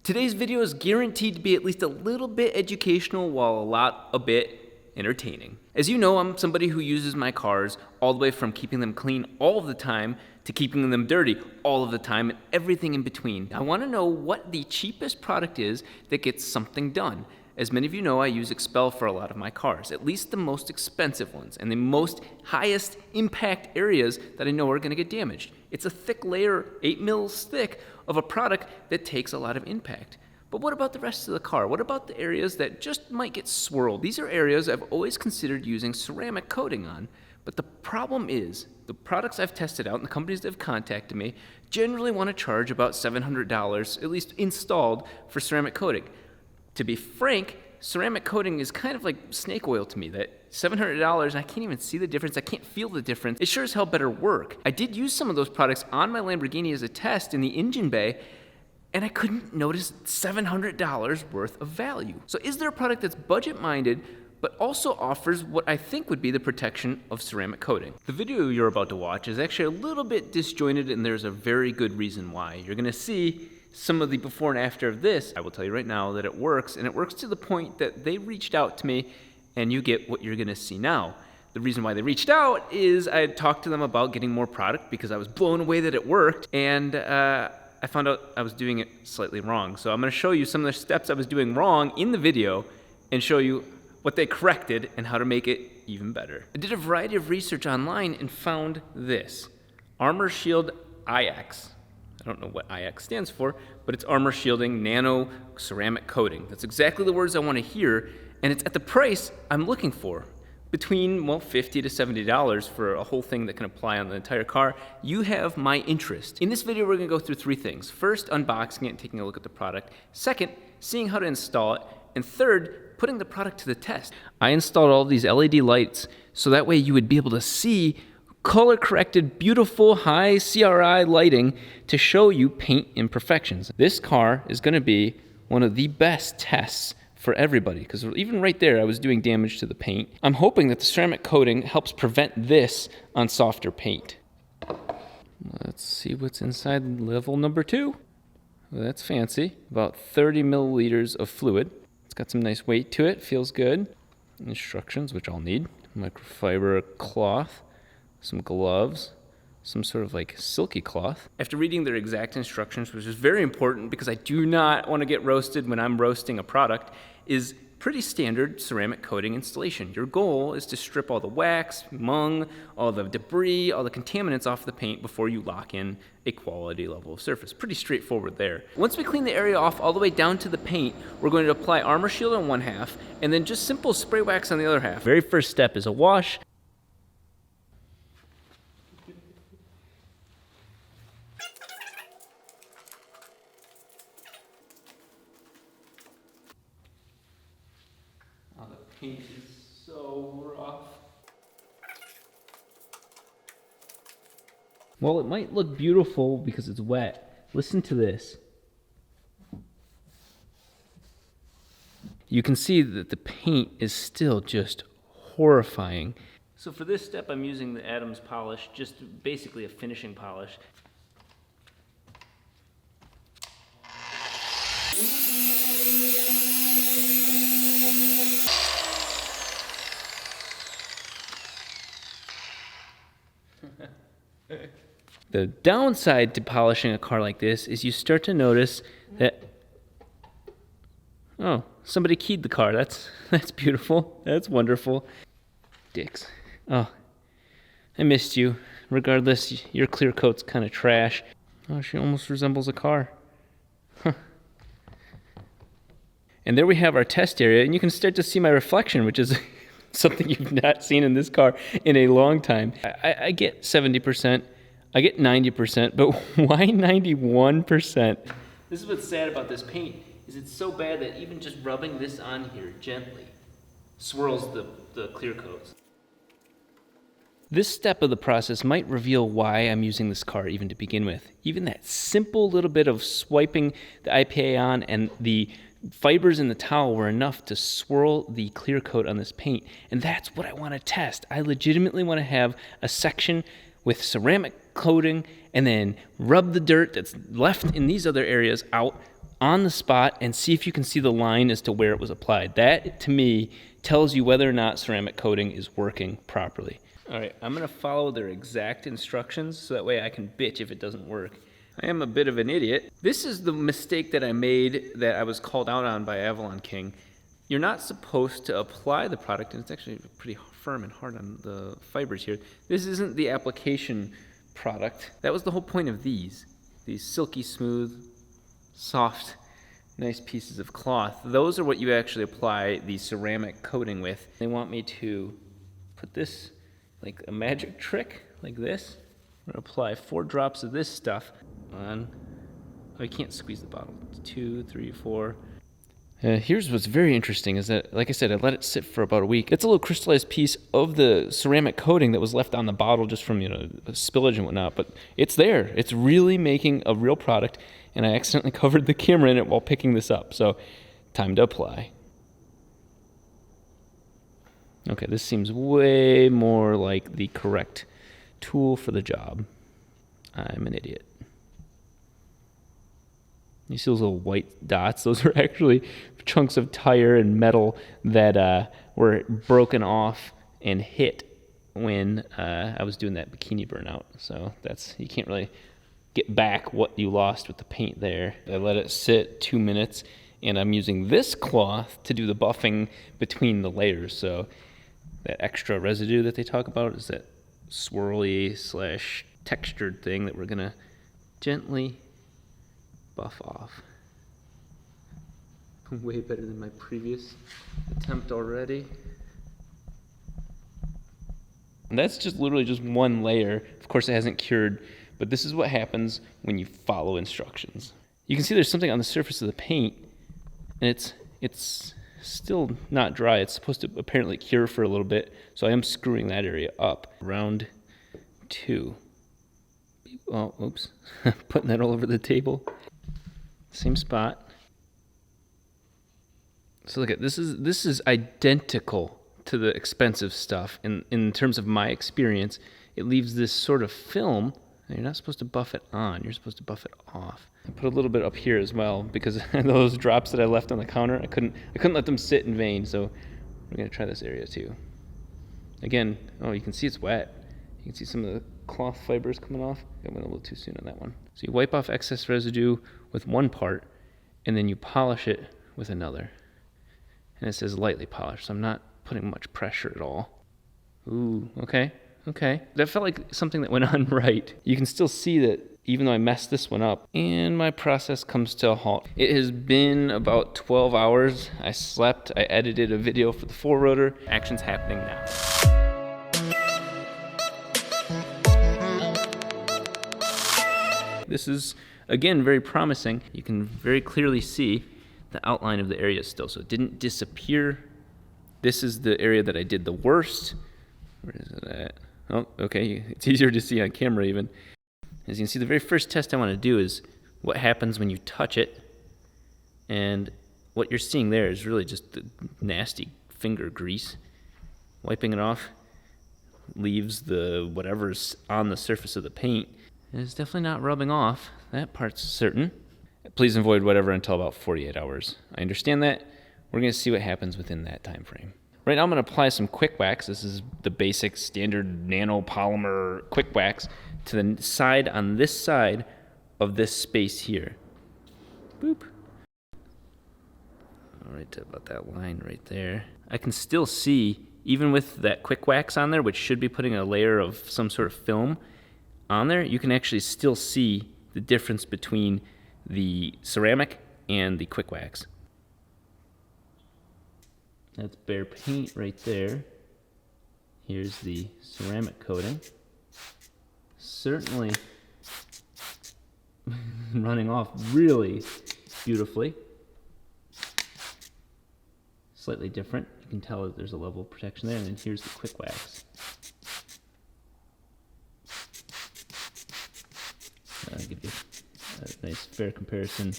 Today's video is guaranteed to be at least a little bit educational while a bit entertaining. As you know, I'm somebody who uses my cars all the way from keeping them clean all of the time to keeping them dirty all of the time and everything in between. I want to know what the cheapest product is that gets something done. As many of you know, I use Expel for a lot of my cars, at least the most expensive ones and the most highest impact areas that I know are going to get damaged. It's a thick layer, 8 mils thick, of a product that takes a lot of impact. But what about the rest of the car? What about the areas that just might get swirled? These are areas I've always considered using ceramic coating on. But the problem is, the products I've tested out and the companies that have contacted me generally want to charge about $700, at least installed, for ceramic coating. To be frank, ceramic coating is kind of like snake oil to me, that $700 and I can't even see the difference, I can't feel the difference. It sure as hell better work. I did use some of those products on my Lamborghini as a test in the engine bay, and I couldn't notice $700 worth of value. So is there a product that's budget-minded, but also offers what I think would be the protection of ceramic coating? The video you're about to watch is actually a little bit disjointed, and there's a very good reason why. You're gonna see some of the before and after of this. I will tell you right now that it works, and it works to the point that they reached out to me, and you get what you're gonna see now. The reason why they reached out is I had talked to them about getting more product because I was blown away that it worked, and I found out I was doing it slightly wrong. So I'm gonna show you some of the steps I was doing wrong in the video and show you what they corrected and how to make it even better. I did a variety of research online and found this, Armor Shield IX. I don't know what IX stands for, but it's armor shielding nano ceramic coating. That's exactly the words I want to hear, and it's at the price I'm looking for. Between, well, $50 to $70 for a whole thing that can apply on the entire car. You have my interest. In this video, we're gonna go through three things. First, unboxing it and taking a look at the product. Second, seeing how to install it. And third, putting the product to the test. I installed all these LED lights so that way you would be able to see color-corrected, beautiful, high CRI lighting to show you paint imperfections. This car is gonna be one of the best tests for everybody, because even right there, I was doing damage to the paint. I'm hoping that the ceramic coating helps prevent this on softer paint. Let's see what's inside level number 2. Well, that's fancy. About 30 milliliters of fluid. It's got some nice weight to it, feels good. Instructions, which I'll need. Microfiber cloth, some gloves, some sort of like silky cloth. After reading their exact instructions, which is very important because I do not want to get roasted when I'm roasting a product, is pretty standard ceramic coating installation. Your goal is to strip all the wax, mung, all the debris, all the contaminants off the paint before you lock in a quality level of surface. Pretty straightforward there. Once we clean the area off all the way down to the paint, we're going to apply Armor Shield on one half and then just simple spray wax on the other half. Very first step is a wash. Oh, the paint is so rough. Well, it might look beautiful because it's wet. Listen to this. You can see that the paint is still just horrifying. So for this step, I'm using the Adams polish, just basically a finishing polish. The downside to polishing a car like this is you start to notice that, oh, somebody keyed the car. That's beautiful. That's wonderful. Dicks. Oh, I missed you. Regardless, your clear coat's kind of trash. Oh, she almost resembles a car. Huh. And there we have our test area, and you can start to see my reflection, which is something you've not seen in this car in a long time. I get 70%, I get 90%, but why 91%? This is what's sad about this paint, is it's so bad that even just rubbing this on here gently swirls the clear coats. This step of the process might reveal why I'm using this car even to begin with. Even that simple little bit of swiping the IPA on and the fibers in the towel were enough to swirl the clear coat on this paint. And that's what I want to test. I legitimately want to have a section with ceramic coating and then rub the dirt that's left in these other areas out on the spot and see if you can see the line as to where it was applied. That, to me, tells you whether or not ceramic coating is working properly. All right, I'm gonna follow their exact instructions so that way I can bitch if it doesn't work. I am a bit of an idiot. This is the mistake that I made that I was called out on by Avalon King. You're not supposed to apply the product, and it's actually pretty firm and hard on the fibers here. This isn't the application product. That was the whole point of these silky smooth, soft, nice pieces of cloth. Those are what you actually apply the ceramic coating with. They want me to put this like a magic trick, like this. I'm gonna apply 4 drops of this stuff on, oh, you can't squeeze the bottle. 2, 3, 4. Here's what's very interesting is that, like I said, I let it sit for about a week. It's a little crystallized piece of the ceramic coating that was left on the bottle just from, spillage and whatnot, but it's there. It's really making a real product, and I accidentally covered the camera in it while picking this up, so time to apply. Okay, this seems way more like the correct tool for the job. I'm an idiot. You see those little white dots? Those are actually chunks of tire and metal that were broken off and hit when I was doing that bikini burnout. So you can't really get back what you lost with the paint there. I let it sit 2 minutes, and I'm using this cloth to do the buffing between the layers. So that extra residue that they talk about is that swirly / textured thing that we're gonna gently buff off. Way better than my previous attempt already. And that's just literally just one layer. Of course it hasn't cured, but this is what happens when you follow instructions. You can see there's something on the surface of the paint, and it's still not dry. It's supposed to apparently cure for a little bit, so I am screwing that area up. Round 2. Oh, oops. Putting that all over the table. Same spot. So look at this is identical to the expensive stuff in terms of my experience. It leaves this sort of film. You're not supposed to buff it on, you're supposed to buff it off. I put a little bit up here as well because those drops that I left on the counter, I couldn't let them sit in vain, so we're gonna try this area too. Again, oh, you can see it's wet. You can see some of the cloth fibers coming off. I went a little too soon on that one. So you wipe off excess residue with one part, and then you polish it with another. And it says lightly polished, so I'm not putting much pressure at all. Ooh, okay. That felt like something that went on right. You can still see that even though I messed this one up, and my process comes to a halt. It has been about 12 hours. I slept, I edited a video for the 4-rotor. Action's happening now. This is, again, very promising. You can very clearly see the outline of the area still, so it didn't disappear. This is the area that I did the worst. Where is it at? Oh, okay, it's easier to see on camera even. As you can see, the very first test I want to do is what happens when you touch it, and what you're seeing there is really just the nasty finger grease. Wiping it off leaves the whatever's on the surface of the paint. And it's definitely not rubbing off. That part's certain. Please avoid whatever until about 48 hours. I understand that. We're going to see what happens within that time frame. Right now I'm going to apply some quick wax. This is the basic standard nanopolymer quick wax to the side on this side of this space here. Boop. All right, to about that line right there. I can still see, even with that quick wax on there, which should be putting a layer of some sort of film on there, you can actually still see the difference between the ceramic and the quick wax. That's bare paint right there. Here's the ceramic coating. Certainly running off really beautifully. Slightly different. You can tell that there's a level of protection there, and then here's the quick wax. I'll give you a nice fair comparison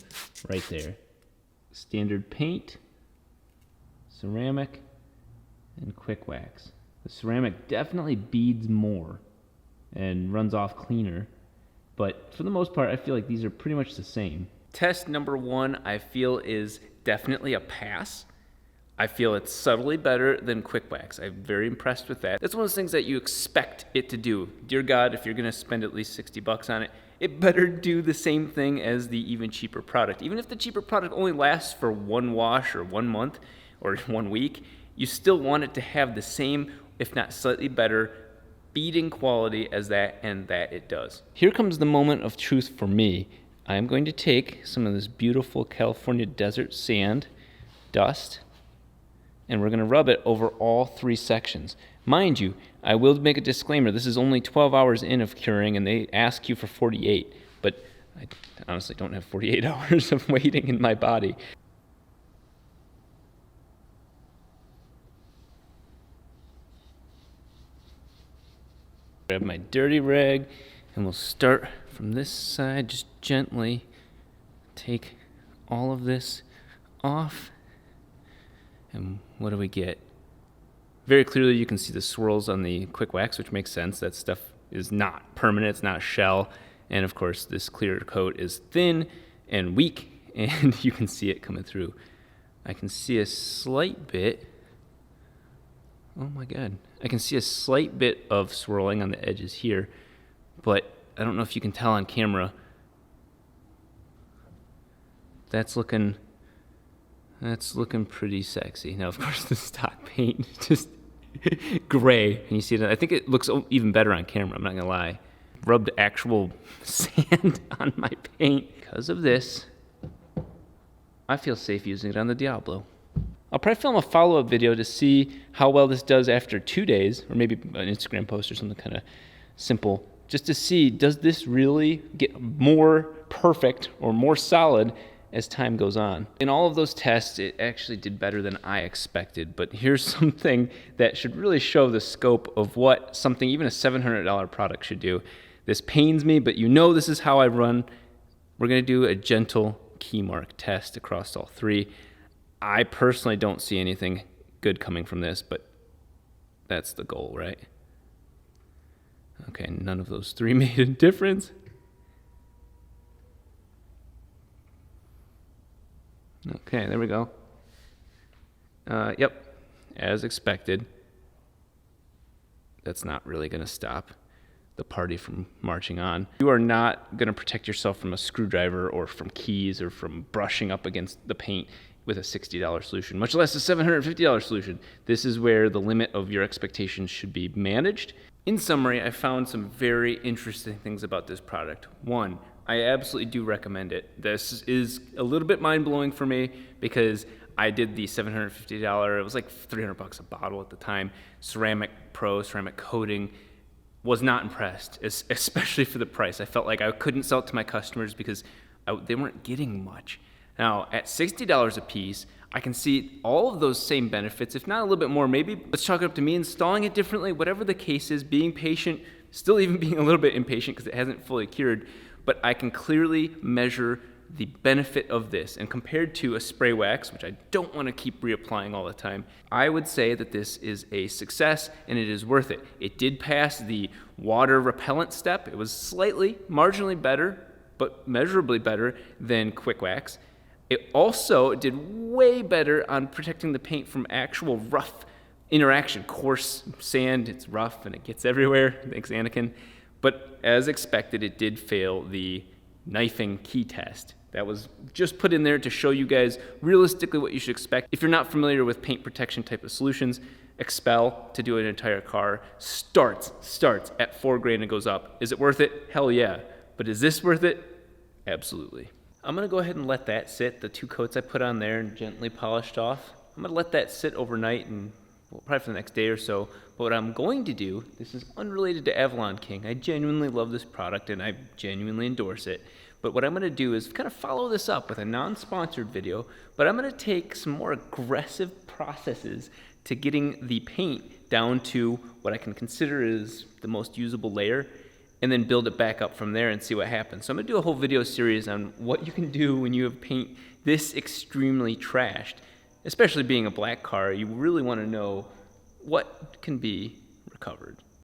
right there. Standard paint, ceramic, and quick wax. The ceramic definitely beads more and runs off cleaner, but for the most part I feel like these are pretty much the same. Test number 1, I feel, is definitely a pass. I feel it's subtly better than Quick Wax. I'm very impressed with that. That's one of those things that you expect it to do. Dear God, if you're gonna spend at least $60 on it, it better do the same thing as the even cheaper product. Even if the cheaper product only lasts for 1 wash or 1 month or 1 week, you still want it to have the same, if not slightly better, beating quality as that, and that it does. Here comes the moment of truth for me. I'm going to take some of this beautiful California desert sand dust, and we're going to rub it over all 3 sections. Mind you, I will make a disclaimer, this is only 12 hours in of curing, and they ask you for 48, but I honestly don't have 48 hours of waiting in my body. Grab my dirty rag, and we'll start from this side, just gently take all of this off. And what do we get? Very clearly you can see the swirls on the Quick Wax, which makes sense. That stuff is not permanent, it's not shell. And of course this clear coat is thin and weak, and you can see it coming through. I can see a slight bit, oh my God. I can see a slight bit of swirling on the edges here, but I don't know if you can tell on camera. That's looking pretty sexy. Now, of course, the stock paint is just gray, and you see that. I think it looks even better on camera, I'm not gonna lie. Rubbed actual sand on my paint. Because of this, I feel safe using it on the Diablo. I'll probably film a follow-up video to see how well this does after 2 days, or maybe an Instagram post or something kind of simple, just to see, does this really get more perfect or more solid as time goes on. In all of those tests, it actually did better than I expected, but here's something that should really show the scope of what something, even a $700 product, should do. This pains me, but you know this is how I run. We're gonna do a gentle key mark test across all 3. I personally don't see anything good coming from this, but that's the goal, right? Okay, none of those 3 made a difference. Okay, there we go. Yep, as expected. That's not really going to stop the party from marching on. You are not going to protect yourself from a screwdriver or from keys or from brushing up against the paint with a $60 solution, much less a $750 solution. This is where the limit of your expectations should be managed. In summary, I found some very interesting things about this product. 1, I absolutely do recommend it. This is a little bit mind-blowing for me because I did the $750, it was like $300 a bottle at the time, ceramic coating. Was not impressed, especially for the price. I felt like I couldn't sell it to my customers because they weren't getting much. Now, at $60 a piece, I can see all of those same benefits, if not a little bit more. Maybe let's chalk it up to me installing it differently, whatever the case is, being patient, still even being a little bit impatient because it hasn't fully cured, but I can clearly measure the benefit of this. And compared to a spray wax, which I don't want to keep reapplying all the time, I would say that this is a success and it is worth it. It did pass the water repellent step. It was slightly, marginally better, but measurably better than Quick Wax. It also did way better on protecting the paint from actual rough interaction. Coarse sand, it's rough and it gets everywhere. Thanks, Anakin. But as expected, it did fail the knifing key test. That was just put in there to show you guys realistically what you should expect. If you're not familiar with paint protection type of solutions, Expel to do an entire car starts at $4,000 and goes up. Is it worth it? Hell yeah. But is this worth it? Absolutely. I'm gonna go ahead and let that sit, the 2 coats I put on there and gently polished off. I'm gonna let that sit overnight and probably for the next day or so. But what I'm going to do, this is unrelated to Avalon King. I genuinely love this product and I genuinely endorse it. But what I'm gonna do is kind of follow this up with a non-sponsored video, but I'm gonna take some more aggressive processes to getting the paint down to what I can consider is the most usable layer, and then build it back up from there and see what happens. So I'm gonna do a whole video series on what you can do when you have paint this extremely trashed. Especially being a black car, you really wanna know what can be recovered.